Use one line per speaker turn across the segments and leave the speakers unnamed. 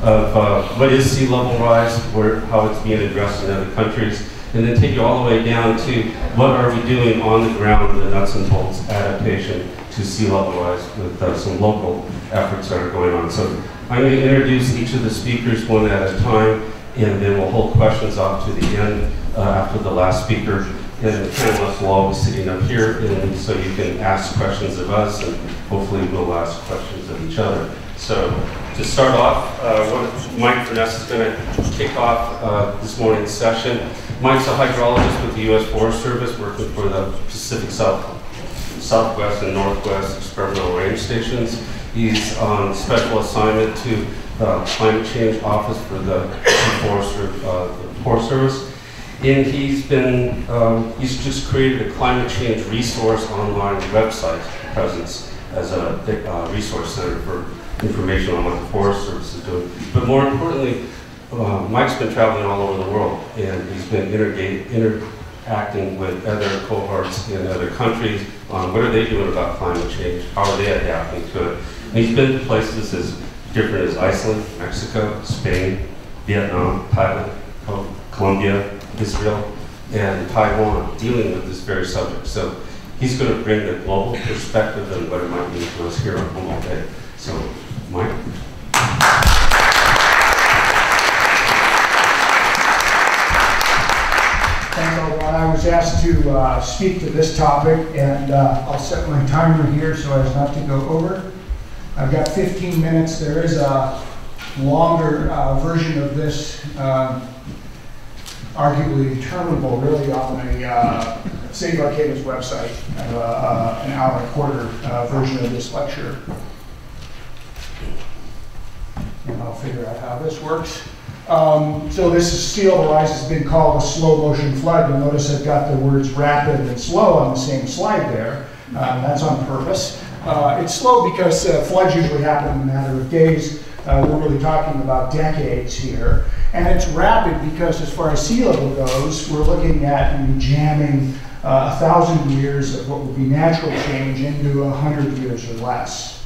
of what is sea level rise, how it's being addressed in other countries, and then take you all the way down to what are we doing on the ground, the nuts and bolts adaptation to sea level rise with some local efforts that are going on. So I'm going to introduce each of the speakers one at a time, and then we'll hold questions off to the end after the last speaker. And the panelists will all be sitting up here, and so you can ask questions of us, and hopefully we'll ask questions of each other. So to start off, Mike Furniss is going to kick off this morning's session. Mike's a hydrologist with the U.S. Forest Service, working for the Pacific Southwest and Northwest Experimental Range Stations. He's on special assignment to the Climate Change Office for the Forest Service. And he's just created a climate change resource online website presence as a resource center for information on what the Forest Service is doing. But more importantly, Mike's been traveling all over the world, and he's been interacting with other cohorts in other countries on what are they doing about climate change, how are they adapting to it. And he's been to places as different as Iceland, Mexico, Spain, Vietnam, Thailand, Colombia, Israel, and Taiwan, dealing with this very subject. So he's going to bring the global perspective and what it might mean to us here on Humboldt Day. So, Mike.
I was asked to speak to this topic, and I'll set my timer here so as not to go over. I've got 15 minutes. There is a longer version of this, arguably determinable really on the City of Arcata's website. I have an hour and a quarter version of this lecture. And I'll figure out how this works. So this sea level rise has been called a slow motion flood. You'll notice I've got the words rapid and slow on the same slide there. That's on purpose. It's slow because floods usually happen in a matter of days. We're really talking about decades here. And it's rapid because as far as sea level goes, we're looking at jamming 1,000 years of what would be natural change into 100 years or less.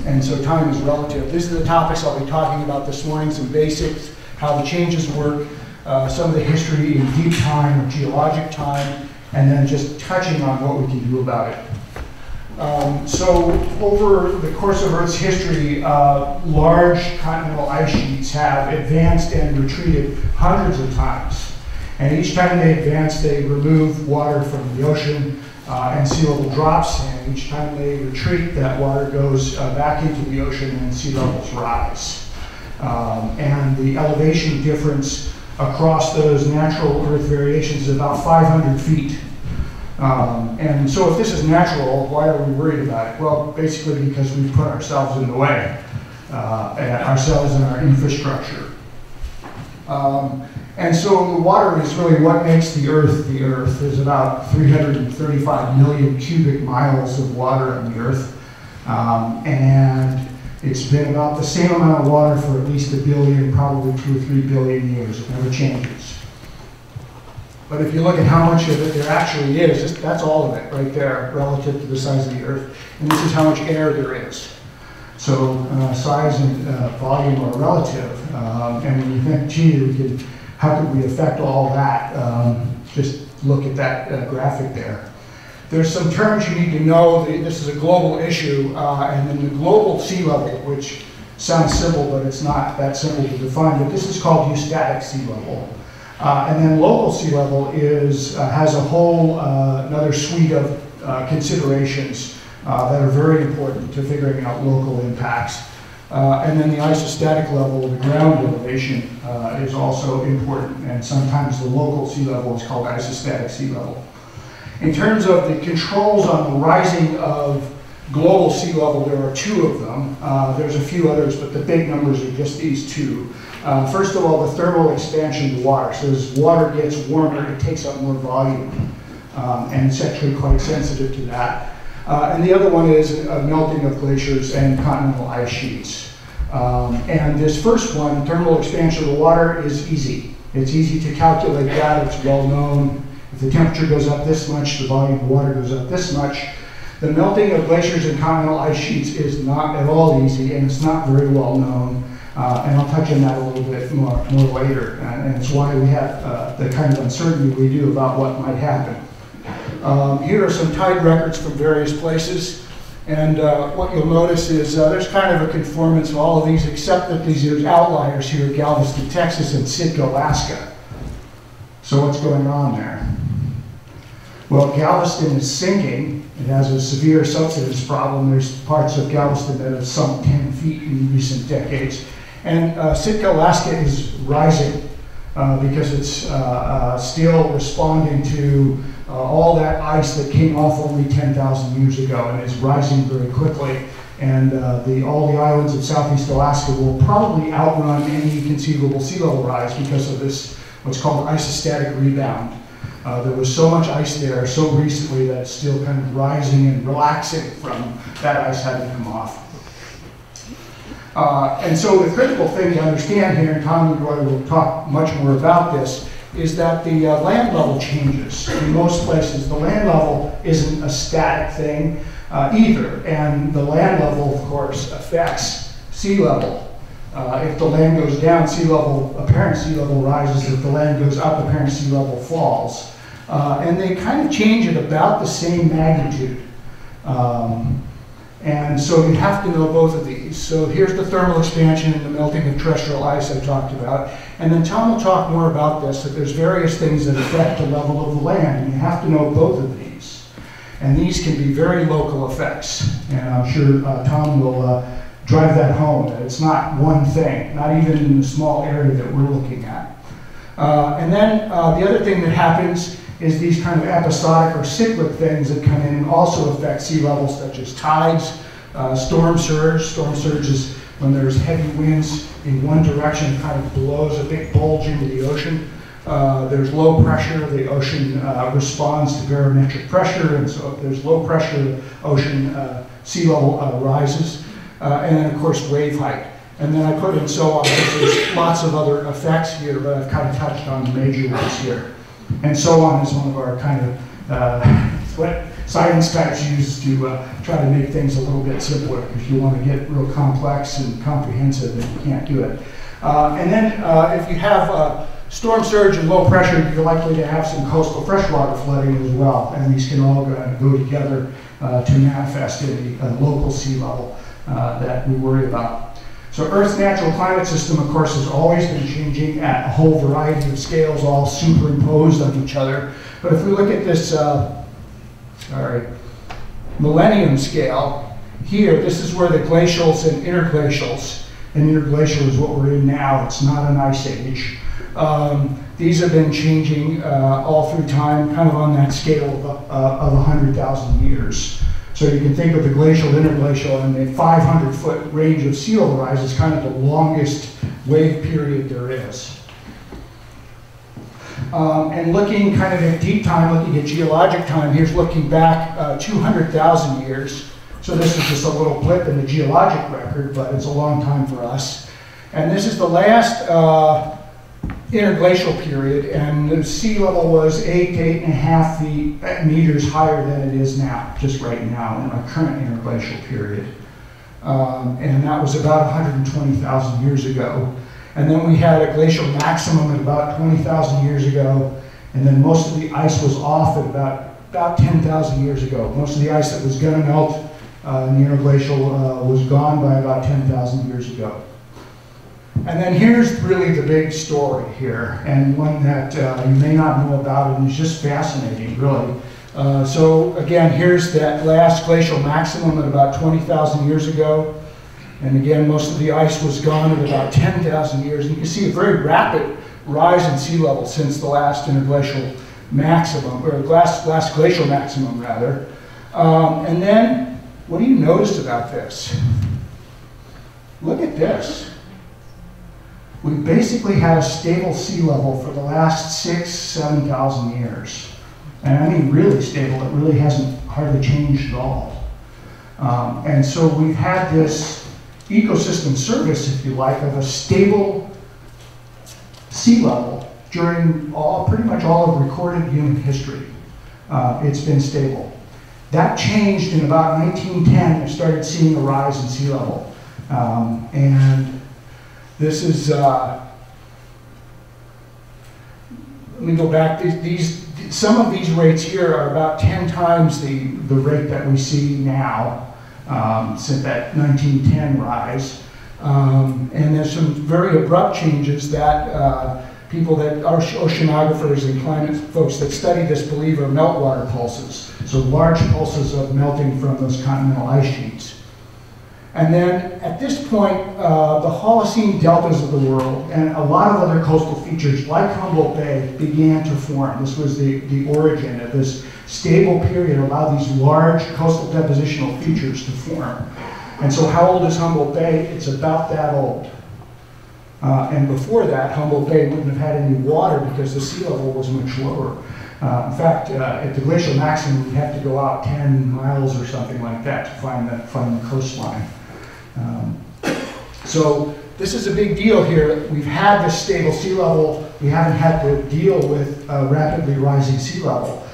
And so time is relative. These are the topics I'll be talking about this morning, some basics, how the changes work, some of the history in deep time or geologic time, and then just touching on what we can do about it. So over the course of Earth's history, large continental ice sheets have advanced and retreated hundreds of times. And each time they advance, they remove water from the ocean, and sea level drops, and each time they retreat, that water goes back into the ocean and sea levels rise. And the elevation difference across those natural Earth variations is about 500 feet. And so if this is natural, why are we worried about it? Well, basically because we put ourselves in the way, ourselves and our infrastructure. And so the water is really what makes the Earth the Earth. There's about 335 million cubic miles of water on the Earth. And it's been about the same amount of water for at least 1 billion, probably 2 or 3 billion years. It never changes. But if you look at how much of it there actually is, that's all of it right there relative to the size of the Earth. And this is how much air there is. So size and volume are relative. And when you think, gee, how could we affect all that? Just look at that graphic there. There's some terms you need to know. This is a global issue, and then the global sea level, which sounds simple, but it's not that simple to define, but this is called eustatic sea level. And then local sea level has a whole another suite of considerations that are very important to figuring out local impacts. And then the isostatic level, the ground elevation, is also important, and sometimes the local sea level is called isostatic sea level. In terms of the controls on the rising of global sea level, there are 2 of them. There's a few others, but the big numbers are just these 2. First of all, the thermal expansion of the water. So as water gets warmer, it takes up more volume, and it's actually quite sensitive to that. And the other one is a melting of glaciers and continental ice sheets. And this first one, thermal expansion of the water, is easy. It's easy to calculate that. It's well known. If the temperature goes up this much, the volume of water goes up this much. The melting of glaciers and continental ice sheets is not at all easy, and it's not very well known. And I'll touch on that a little bit more later. And it's why we have the kind of uncertainty we do about what might happen. Here are some tide records from various places. And what you'll notice is there's kind of a conformance of all of these, except that there's outliers here, Galveston, Texas, and Sitka, Alaska. So what's going on there? Well, Galveston is sinking. It has a severe subsidence problem. There's parts of Galveston that have sunk 10 feet in recent decades. And Sitka, Alaska is rising because it's still responding to all that ice that came off only 10,000 years ago, and is rising very quickly. And all the islands of Southeast Alaska will probably outrun any conceivable sea level rise because of this, what's called isostatic rebound. There was so much ice there so recently that it's still kind of rising and relaxing from that ice having come off. And so the critical thing to understand here, and Tom and Roy will talk much more about this, is that the land level changes. In most places, the land level isn't a static thing either, and the land level, of course, affects sea level. If the land goes down, apparent sea level rises. If the land goes up, apparent sea level falls. And they kind of change at about the same magnitude. And so you have to know both of these. So here's the thermal expansion and the melting of terrestrial ice I talked about. And then Tom will talk more about this, that there's various things that affect the level of the land, and you have to know both of these. And these can be very local effects. And I'm sure Tom will drive that home, that it's not one thing, not even in the small area that we're looking at. And then the other thing that happens is these kind of episodic or cyclic things that come in and also affect sea levels, such as tides, storm surge. Storm surge is when there's heavy winds in one direction, it kind of blows a big bulge into the ocean. There's low pressure, the ocean responds to barometric pressure, and so if there's low pressure, ocean sea level rises. And then of course wave height. And then I put in so on, because there's lots of other effects here, but I've kind of touched on the major ones here. And so on is one of our kind of what science types use to try to make things a little bit simpler. If you want to get real complex and comprehensive, then you can't do it. And then if you have storm surge and low pressure, you're likely to have some coastal freshwater flooding as well. And these can all go together to manifest in the local sea level that we worry about. So Earth's natural climate system, of course, has always been changing at a whole variety of scales, all superimposed on each other. But if we look at this, millennium scale, here, this is where the glacials and interglacials, and interglacial is what we're in now, it's not an ice age. These have been changing all through time, kind of on that scale of 100,000 years. So you can think of the glacial, interglacial, and the 500-foot range of sea level rise is kind of the longest wave period there is. And looking kind of at deep time, looking at geologic time, here's looking back 200,000 years. So this is just a little blip in the geologic record, but it's a long time for us. And this is the last interglacial period, and the sea level was 8 to 8.5 meters higher than it is now, just right now in our current interglacial period. And that was about 120,000 years ago. And then we had a glacial maximum at about 20,000 years ago, and then most of the ice was off at about 10,000 years ago. Most of the ice that was going to melt in the interglacial was gone by about 10,000 years ago. And then here's really the big story here, and one that you may not know about, and is just fascinating, really. So again, here's that last glacial maximum at about 20,000 years ago. And again, most of the ice was gone at about 10,000 years. And you can see a very rapid rise in sea level since the last interglacial maximum, or last glacial maximum, rather. And then, what do you notice about this? Look at this. We basically had a stable sea level for the last 6,000 to 7,000 years. And I mean really stable, it really hasn't hardly changed at all. And so we've had this ecosystem service, if you like, of a stable sea level during pretty much all of recorded human history. It's been stable. That changed in about 1910. I started seeing a rise in sea level. And this is, let me go back. Some of these rates here are about 10 times the rate that we see now since that 1910 rise. And there's some very abrupt changes that people that are oceanographers and climate folks that study this believe are meltwater pulses. So large pulses of melting from those continental ice sheets. And then at this point, the Holocene deltas of the world and a lot of other coastal features like Humboldt Bay began to form. This was the origin of this stable period allowed these large coastal depositional features to form. And so how old is Humboldt Bay? It's about that old. And before that, Humboldt Bay wouldn't have had any water because the sea level was much lower. In fact, at the glacial maximum, we'd have to go out 10 miles or something like that to find the coastline. So this is a big deal here. We've had this stable sea level. We haven't had to deal with rapidly rising sea level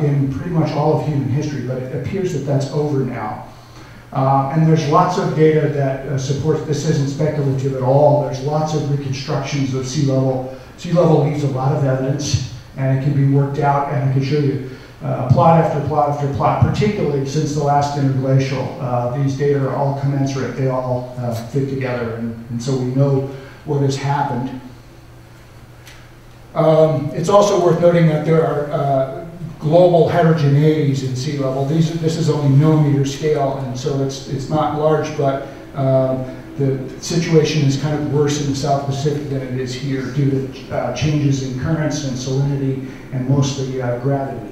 in pretty much all of human history, but it appears that that's over now. And there's lots of data that supports this isn't speculative at all. There's lots of reconstructions of sea level. Sea level leaves a lot of evidence, and it can be worked out, and I can show you plot after plot after plot, particularly since the last interglacial. These data are all commensurate. They all fit together, and so we know what has happened. It's also worth noting that there are global heterogeneities in sea level. This is only millimeter scale, and so it's not large, but the situation is kind of worse in the South Pacific than it is here due to changes in currents and salinity and mostly gravity.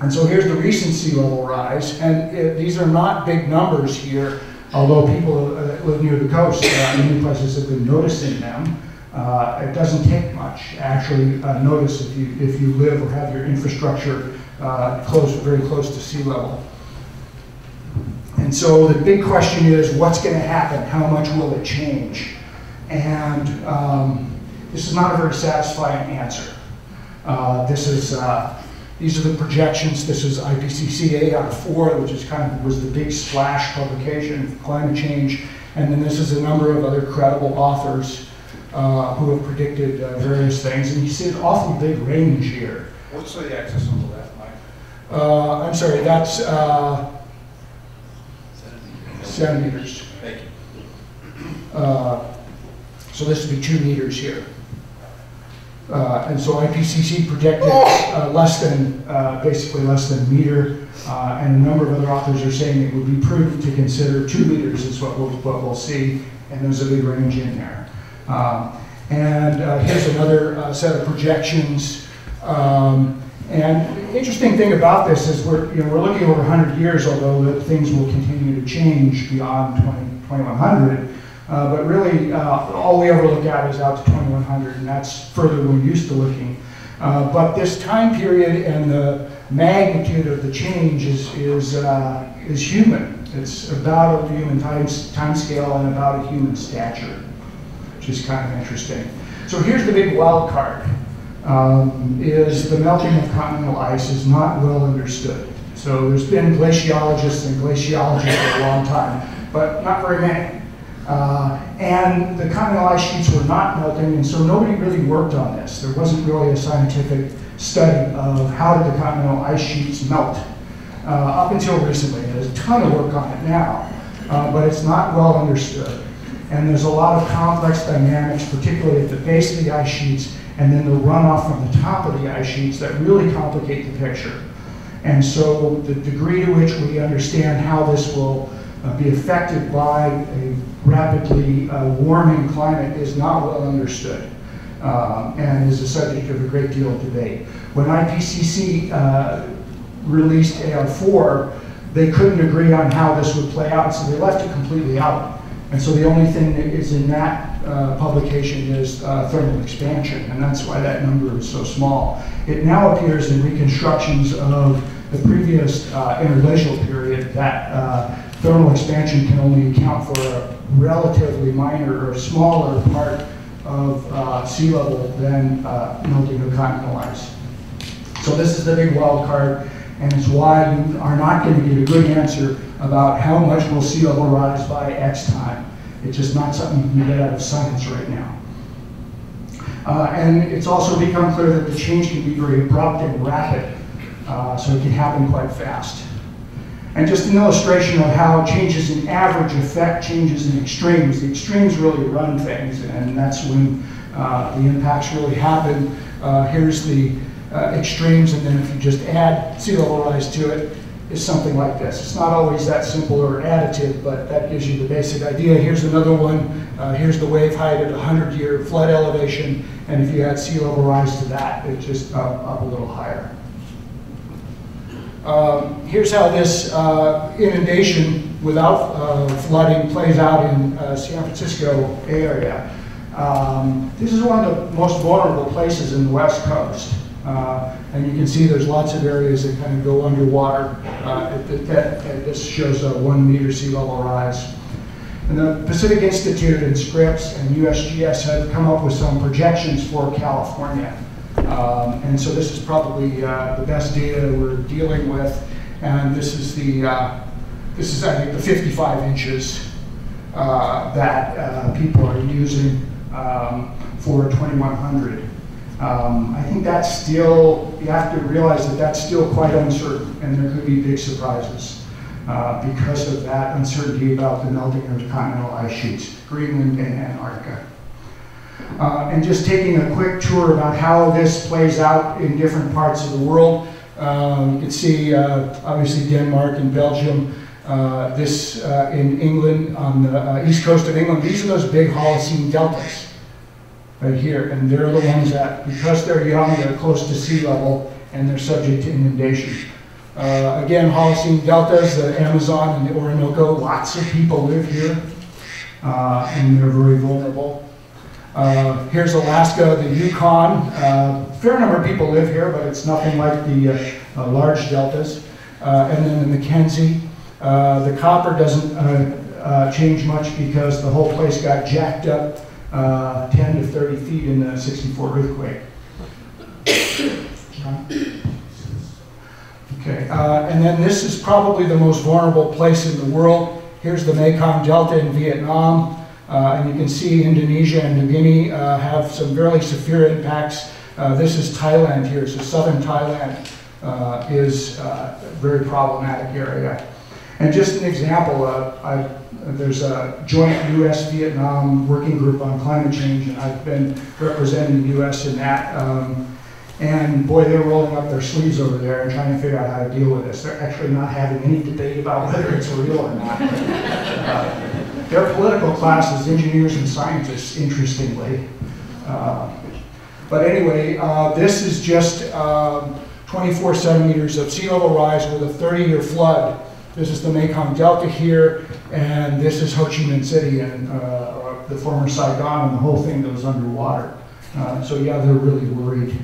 And so here's the recent sea level rise, and these are not big numbers here, although people that live near the coast in many places have been noticing them. It doesn't take much to actually notice if you live or have your infrastructure very close to sea level. And so the big question is, what's going to happen? How much will it change? And this is not a very satisfying answer. These are the projections. This is IPCC 8 out of 4, which is was the big splash publication for climate change. And then this is a number of other credible authors who have predicted various things. And you see an awfully big range here.
What's the axis on the left, Mike?
I'm sorry, that's centimeters.
Thank you.
So this would be 2 meters here. And so IPCC projected basically less than a meter, and a number of other authors are saying it would be prudent to consider 2 meters is what we'll see, and there's a big range in there. Here's another set of projections. And the interesting thing about this is we're looking over 100 years, although things will continue to change beyond 2100. But really, all we ever look at is out to 2100, and that's further than we're used to looking. But this time period and the magnitude of the change is human. It's about a human time scale and about a human stature, which is kind of interesting. So here's the big wild card. Is the melting of continental ice is not well understood. So there's been glaciologists and glaciology for a long time, but not very many. And the continental ice sheets were not melting, and so nobody really worked on this. There wasn't really a scientific study of how did the continental ice sheets melt up until recently. There's a ton of work on it now, but it's not well understood. And there's a lot of complex dynamics, particularly at the base of the ice sheets, and then the runoff from the top of the ice sheets that really complicate the picture. And so the degree to which we understand how this will be affected by a rapidly warming climate is not well understood and is the subject of a great deal of debate. When IPCC released AR4, they couldn't agree on how this would play out, so they left it completely out. And so the only thing that is in that publication is thermal expansion, and that's why that number is so small. It now appears in reconstructions of the previous interglacial period that thermal expansion can only account for a relatively minor or smaller part of sea level than melting of continental ice. So this is the big wild card. and it's why you are not going to get a good answer about how much will sea level rise by X time. It's just not something you can get out of science right now. And it's also become clear that the change can be very abrupt and rapid, so it can happen quite fast. And just an illustration of how changes in average affect changes in extremes. The extremes really run things, and that's when the impacts really happen. Here's the extremes, and then if you just add sea level rise to it, is something like this. It's not always that simple or additive, but that gives you the basic idea. Here's another one. Here's the wave height at 100-year flood elevation, and if you add sea level rise to that, it's just up a little higher. Here's how this inundation without flooding plays out in San Francisco area. This is one of the most vulnerable places in the West Coast. And you can see there's lots of areas that kind of go underwater. This shows a 1 meter sea level rise. And the Pacific Institute and Scripps and USGS have come up with some projections for California. And so this is probably the best data we're dealing with. And this is I think the 55 inches that people are using for 2100. I think that's still, you have to realize that that's still quite uncertain, and there could be big surprises because of that uncertainty about the melting of the continental ice sheets, Greenland and Antarctica. And just taking a quick tour about how this plays out in different parts of the world. You can see, obviously, Denmark and Belgium. This in England, on the east coast of England. These are those big Holocene deltas right here. And they're the ones that, because they're young, they're close to sea level, and they're subject to inundation. Again, Holocene deltas, the Amazon and the Orinoco, lots of people live here, and they're very vulnerable. Here's Alaska, the Yukon. Fair number of people live here, but it's nothing like the large deltas. And then the Mackenzie. The copper doesn't change much because the whole place got jacked up 10 to 30 feet in the '64 earthquake. Okay, and then this is probably the most vulnerable place in the world. Here's the Mekong Delta in Vietnam. And you can see Indonesia and New Guinea have some fairly severe impacts. This is Thailand here, so southern Thailand is a very problematic area. And just an example, there's a joint US-Vietnam working group on climate change, and I've been representing the US in that. And boy, they're rolling up their sleeves over there and trying to figure out how to deal with this. They're actually not having any debate about whether it's real or not. Their political class is engineers and scientists, interestingly. But anyway, this is just 24 centimeters of sea level rise with a 30-year flood. This is the Mekong Delta here, and this is Ho Chi Minh City and the former Saigon, and the whole thing goes underwater. So yeah, they're really worried.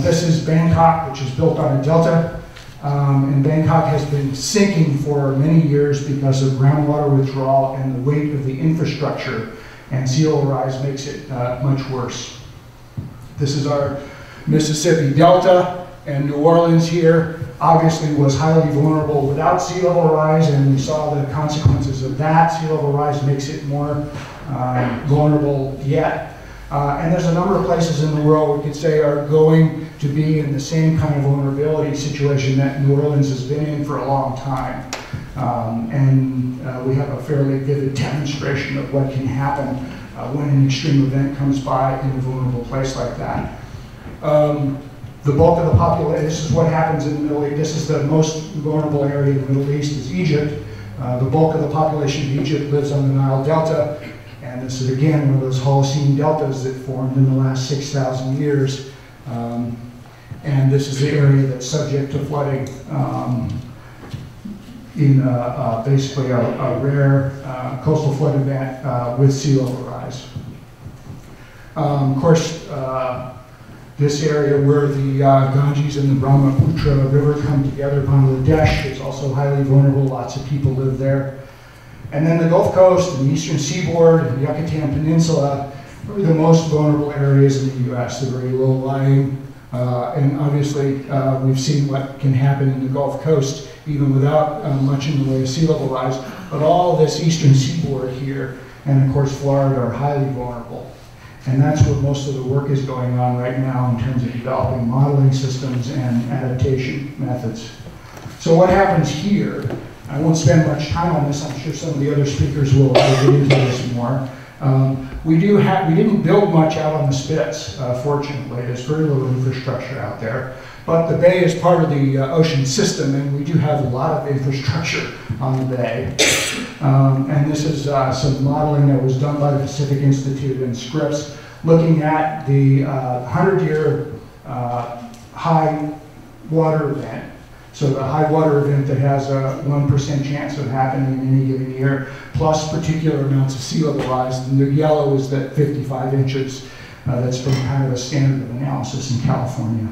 This is Bangkok, which is built on a delta. And Bangkok has been sinking for many years because of groundwater withdrawal and the weight of the infrastructure, and sea level rise makes it much worse. This is our Mississippi Delta, and New Orleans here obviously was highly vulnerable without sea level rise, and we saw the consequences of that. Sea level rise makes it more vulnerable yet. And there's a number of places in the world we could say are going to be in the same kind of vulnerability situation that New Orleans has been in for a long time. And we have a fairly vivid demonstration of what can happen when an extreme event comes by in a vulnerable place like that. The bulk of the population, this is what happens in the Middle East. This is the most vulnerable area in the Middle East is Egypt. The bulk of the population of Egypt lives on the Nile Delta. And this is again one of those Holocene deltas that formed in the last 6,000 years. And this is the area that's subject to flooding in basically a rare coastal flood event with sea level rise. Of course, this area where the Ganges and the Brahmaputra River come together, Bangladesh, is also highly vulnerable. Lots of people live there. And then the Gulf Coast and the eastern seaboard and the Yucatan Peninsula are the most vulnerable areas in the US. They're very low-lying. And obviously, we've seen what can happen in the Gulf Coast, even without much in the way of sea level rise. But all this eastern seaboard here, and of course Florida, are highly vulnerable. And that's where most of the work is going on right now in terms of developing modeling systems and adaptation methods. So what happens here, I won't spend much time on this, I'm sure some of the other speakers will get into this more. We didn't build much out on the Spitz, fortunately. There's very little infrastructure out there. But the bay is part of the ocean system, and we do have a lot of infrastructure on the bay. And this is some modeling that was done by the Pacific Institute and Scripps, looking at the 100-year high water event. So the high water event that has a 1% chance of happening in any given year, plus particular amounts of sea level rise. And the yellow is that 55 inches. That's from kind of a standard of analysis in California.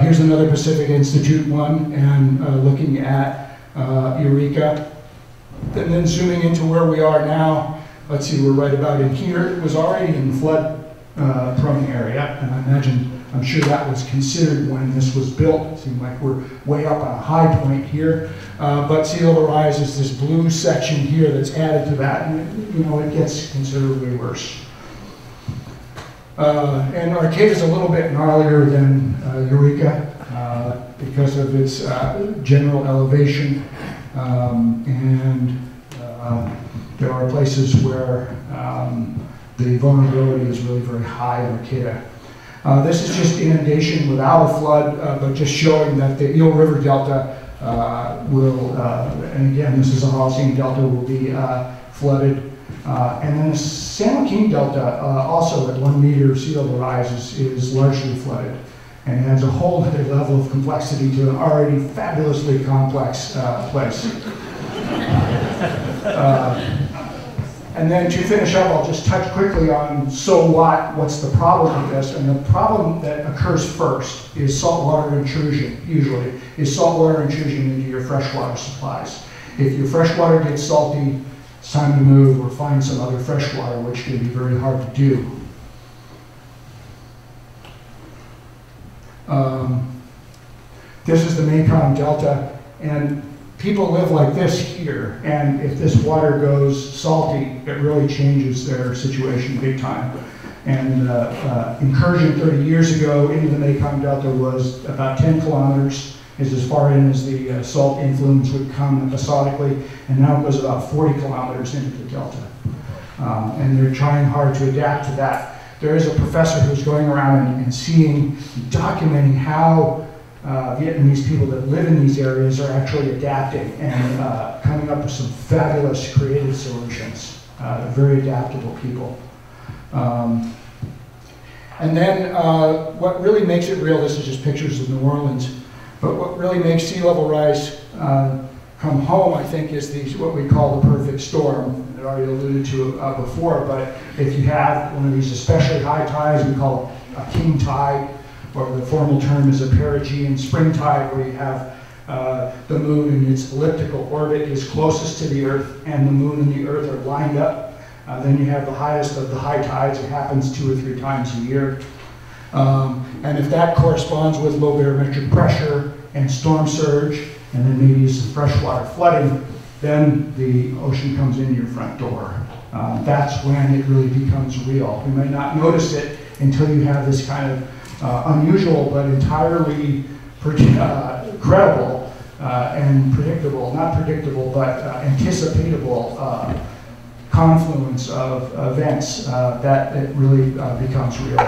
Here's another Pacific Institute one, and looking at Eureka. And then zooming into where we are now, let's see, we're right about in here. It was already in flood prone area, and I'm sure that was considered when this was built. It seemed like we're way up on a high point here. But sea level rise is this blue section here that's added to that, and it gets considerably worse. And Arcata is a little bit gnarlier than Eureka because of its general elevation, and there are places where the vulnerability is really very high in Arcata. This is just inundation without a flood, but just showing that the Eel River Delta will, and again, this is a Holocene Delta, will be flooded. And then the San Joaquin Delta, also at 1 meter sea level rise, is largely flooded, and adds a whole other level of complexity to an already fabulously complex place. And then to finish up, I'll just touch quickly on so what's the problem with this? And the problem that occurs first is saltwater intrusion, usually, is saltwater intrusion into your freshwater supplies. If your freshwater gets salty, it's time to move or find some other freshwater, which can be very hard to do. This is the Mekong Delta, and people live like this here, and if this water goes salty, it really changes their situation big time. And incursion 30 years ago into the Mekong Delta was about 10 kilometers, is as far in as the salt influence would come episodically, and now it goes about 40 kilometers into the Delta. And they're trying hard to adapt to that. There is a professor who's going around and seeing, documenting how Vietnamese people that live in these areas are actually adapting and coming up with some fabulous creative solutions. Very adaptable people. And then what really makes it real, this is just pictures of New Orleans, but what really makes sea level rise come home, I think, is what we call the perfect storm. I already alluded to it before, but if you have one of these especially high tides, we call it a king tide, or the formal term is a perigean spring tide, where you have the moon in its elliptical orbit is closest to the Earth, and the moon and the Earth are lined up. Then you have the highest of the high tides. It happens 2 or 3 times a year. And if that corresponds with low barometric pressure and storm surge, and then maybe some freshwater flooding, then the ocean comes into your front door. That's when it really becomes real. You may not notice it until you have this kind of unusual but entirely credible and predictable, not predictable, but anticipatable confluence of events that it really becomes real.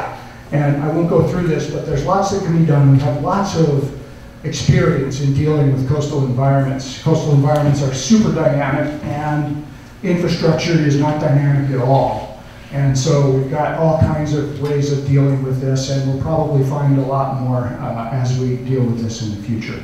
And I won't go through this, but there's lots that can be done. We have lots of experience in dealing with coastal environments. Coastal environments are super dynamic, and infrastructure is not dynamic at all. And so we've got all kinds of ways of dealing with this, and we'll probably find a lot more as we deal with this in the future.